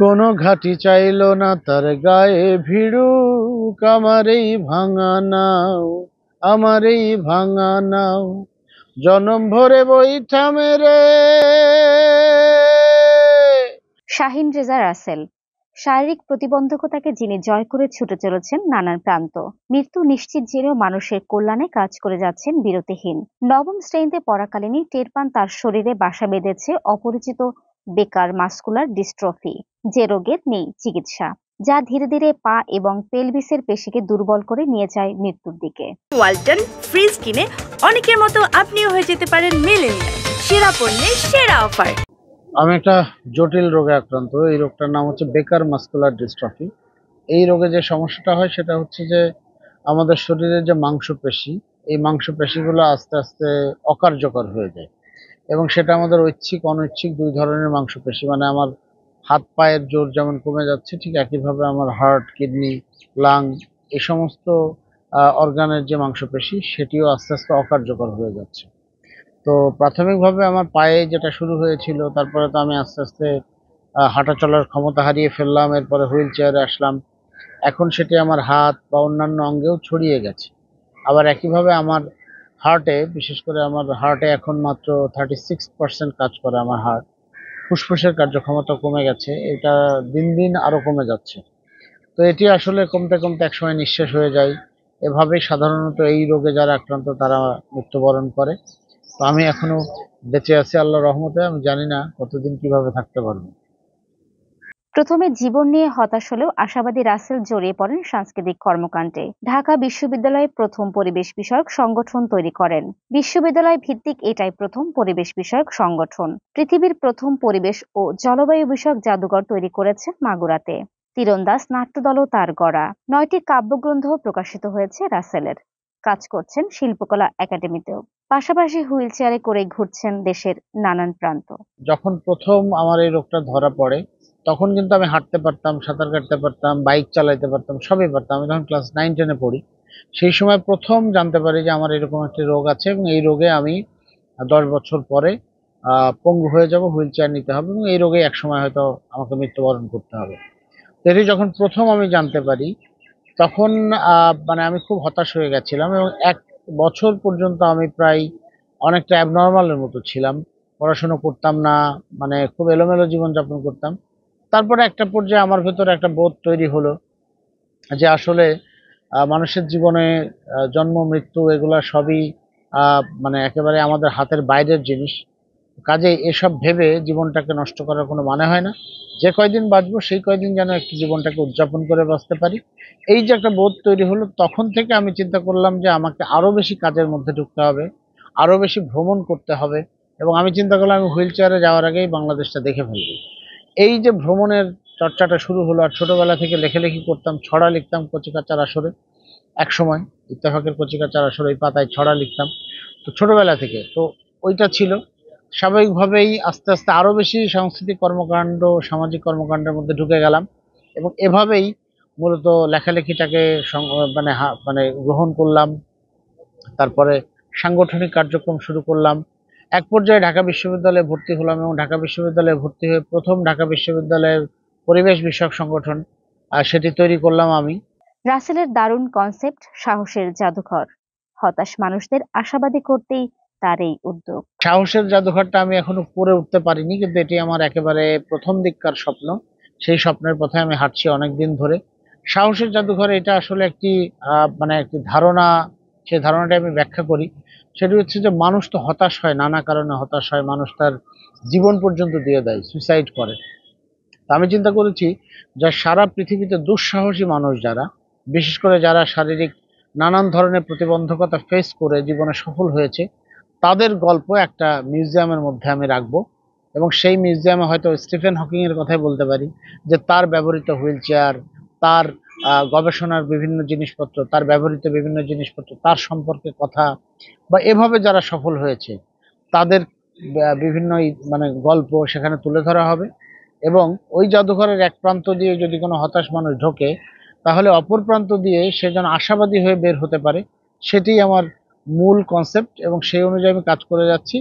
কোনো ঘাটি চাইলো না তার গায়ে ভিড়ুক, আমার এই ভাঙা নাও, আমার এই ভাঙা নাও, জনম ভরে বইটা মেরে। শাহিন রেজা রাসেল শারীরিক প্রতিবন্ধকতাকে যিনি জয় করে ছুটে চলেছেন নানান প্রান্ত, মৃত্যু নিশ্চিত জেনেও মানুষের কল্যাণে কাজ করে যাচ্ছেন বিরতিহীন। নবম শ্রেণীতে পড়াকালীনই টের পান তার শরীরে বাসা বেঁধেছে অপরিচিত বেকার মাস্কুলার ডিস্ট্রফি, যে রোগের নেই চিকিৎসা, যা ধীরে ধীরে পা এবং পেলভিসের পেশিকে দুর্বল করে নিয়ে যায় মৃত্যুর দিকে। ওয়ালটন ফ্রিজ কিনে অনেকের মতো আপনিও হয়ে যেতে পারেন মিলেনিয়াল সেরা পণ্যের সেরা অফার। আমি একটা জটিল রোগে আক্রান্ত। এই রোগটার নাম হচ্ছে বেকার মাস্কুলার ডিস্ট্রফি। এই রোগে যে সমস্যাটা হয় সেটা হচ্ছে যে আমাদের শরীরের যে মাংসপেশি, এই মাংসপেশিগুলো আস্তে আস্তে অকার্যকর হয়ে যায়, এবং সেটা আমাদের ঐচ্ছিক অনৈচ্ছিক দুই ধরনের মাংসপেশি। মানে আমার হাত পায়ের জোর যেমন কমে যাচ্ছে, ঠিক একইভাবে আমার হার্ট, কিডনি, লাং, এই সমস্ত অর্গানের যে মাংসপেশি সেটিও আস্তে আস্তে অকার্যকর হয়ে যাচ্ছে। তো প্রাথমিকভাবে আমার পায়ে যেটা শুরু হয়েছিল, তারপরে তো আমি আস্তে আস্তে হাঁটা চলার ক্ষমতা হারিয়ে ফেললাম, এরপরে হুইল চেয়ারে আসলাম। এখন সেটি আমার হাত বা অন্যান্য অঙ্গেও ছড়িয়ে গেছে। আবার একইভাবে আমার হার্টে, বিশেষ করে আমার হার্টে এখন মাত্র 36% কাজ করে আমার হার্ট। ফুসফুসের কার্যক্ষমতা কমে গেছে, এটা দিন দিন আরো কমে যাচ্ছে। তো এটি আসলে কমতে কমতে একসময় নিঃশেষ হয়ে যায়। এভাবেই সাধারণত এই রোগে যারা আক্রান্ত তারা মৃত্যুবরণ করে। তো আমি এখনো বেঁচে আছি আল্লাহর রহমতে। আমি জানি না কতদিন কিভাবে থাকতে পারবো। প্রথমে জীবন নিয়ে হতাশ হলেও আশাবাদী রাসেল জড়িয়ে পড়েন সাংস্কৃতিক কর্মকাণ্ডে। ঢাকা বিশ্ববিদ্যালয়ে প্রথম পরিবেশ বিষয়ক সংগঠন তৈরি করেন। বিশ্ববিদ্যালয় ভিত্তিক এটাই প্রথম পরিবেশ বিষয়ক সংগঠন। পৃথিবীর প্রথম পরিবেশ ও জলবায়ু বিষয়ক জাদুঘর তৈরি করেছেন মাগুরাতে। তীরন্দাজ নাট্যদলও তার গড়া। 9টি কাব্যগ্রন্থ প্রকাশিত হয়েছে রাসেলের। কাজ করছেন শিল্পকলা একাডেমিতেও। পাশাপাশি হুইল চেয়ারে করে ঘুরছেন দেশের নানান প্রান্ত। যখন প্রথম আমার এই রোগটা ধরা পড়ে, তখন কিন্তু আমি হাঁটতে পারতাম, সাঁতার কাটতে পারতাম, বাইক চালাইতে পারতাম, সবই পারতাম। আমি তখন ক্লাস 9-10-এ পড়ি। সেই সময় প্রথম জানতে পারি যে আমার এরকম একটি রোগ আছে, এবং এই রোগে আমি 10 বছর পরে পঙ্গু হয়ে যাব, হুইল চেয়ার নিতে হবে, এবং এই রোগে একসময় হয়তো আমাকে মৃত্যুবরণ করতে হবে। তো এটি যখন প্রথম আমি জানতে পারি, তখন মানে আমি খুব হতাশ হয়ে গেছিলাম, এবং 1 বছর পর্যন্ত আমি প্রায় অনেকটা অ্যাবনর্মালের মতো ছিলাম। পড়াশোনা করতাম না, মানে খুব এলোমেলো জীবনযাপন করতাম। তারপরে একটা পর্যায়ে আমার ভেতরে একটা বোধ তৈরি হলো যে আসলে মানুষের জীবনে জন্ম মৃত্যু এগুলা সবই মানে একেবারে আমাদের হাতের বাইরের জিনিস। কাজেই এসব ভেবে জীবনটাকে নষ্ট করার কোনো মানে হয় না। যে কয়দিন বাঁচবো সেই কয়দিন যেন একটু জীবনটাকে উদযাপন করে বাঁচতে পারি। এই যে একটা বোধ তৈরি হলো, তখন থেকে আমি চিন্তা করলাম যে আমাকে আরো বেশি কাজের মধ্যে ঢুকতে হবে, আরো বেশি ভ্রমণ করতে হবে, এবং আমি চিন্তা করলাম আমি হুইল চেয়ারে যাওয়ার আগেই বাংলাদেশটা দেখে ফেলবো। এই যে ভ্রমণের চর্চাটা শুরু হলো, আর ছোটবেলা থেকে লেখালেখি করতাম, ছড়া লিখতাম কচিকাঁচার আসরে। একসময় ইত্তেফাকের কচিকাঁচার আসরে ওই পাতায় ছড়া লিখতাম। তো ছোটবেলা থেকে তো ওইটা ছিল। স্বাভাবিকভাবেই আস্তে আস্তে আরো বেশি সাংস্কৃতিক কর্মকাণ্ড, সামাজিক কর্মকাণ্ডের মধ্যে ঢুকে গেলাম, এবং এভাবেই মূলত লেখালেখিটাকে মানে গ্রহণ করলাম। তারপরে সাংগঠনিক কার্যক্রম শুরু করলাম। এক পর্যায়ে ঢাকা বিশ্ববিদ্যালয়ে ভর্তি হলাম, এবং ঢাকা বিশ্ববিদ্যালয়ে ভর্তি হয়ে প্রথম ঢাকা বিশ্ববিদ্যালয়ের পরিবেশ বিষয়ক সংগঠন সেটি তৈরি করলাম আমি। রাসেলের দারুণ কনসেপ্ট, সাহসের জাদুঘর। হতাশ মানুষদের আশাবাদী করতেই তার এই উদ্যোগ। সাহসের জাদুঘরটা আমি এখনো করে উঠতে পারিনি, কিন্তু এটি আমার একেবারে প্রথম দিককার স্বপ্ন। সেই স্বপ্নের পথে আমি হাঁটছি অনেক দিন ধরে। সাহসের জাদুঘর এটা আসলে একটি মানে একটি ধারণা। সেই ধারণাটা আমি ব্যাখ্যা করি। সেটি হচ্ছে যে মানুষ তো হতাশ হয়, নানা কারণে হতাশ হয়, মানুষ তার জীবন পর্যন্ত দিয়ে দেয়, সুইসাইড করে। তো আমি চিন্তা করেছি যে সারা পৃথিবীতে দুঃসাহসী মানুষ যারা, বিশেষ করে যারা শারীরিক নানান ধরনের প্রতিবন্ধকতা ফেস করে জীবনে সফল হয়েছে, তাদের গল্প একটা মিউজিয়ামের মধ্যে আমি রাখবো। এবং সেই মিউজিয়ামে হয়তো স্টিফেন হকিং এর কথাই বলতে পারি, যে তার ব্যবহৃত হুইল চেয়ার, তার গবেষণার বিভিন্ন জিনিসপত্র, তার ব্যবহৃত বিভিন্ন জিনিসপত্র, তার সম্পর্কে কথা, বা এভাবে যারা সফল হয়েছে তাদের বিভিন্ন মানে গল্প সেখানে তুলে ধরা হবে। এবং ওই জাদুঘরের এক প্রান্ত দিয়ে যদি কোনো হতাশ মানুষ ঢোকে, তাহলে অপর প্রান্ত দিয়ে সে যেন আশাবাদী হয়ে বের হতে পারে। সেটাই আমার মূল কনসেপ্ট, এবং সেই অনুযায়ী আমি কাজ করে যাচ্ছি।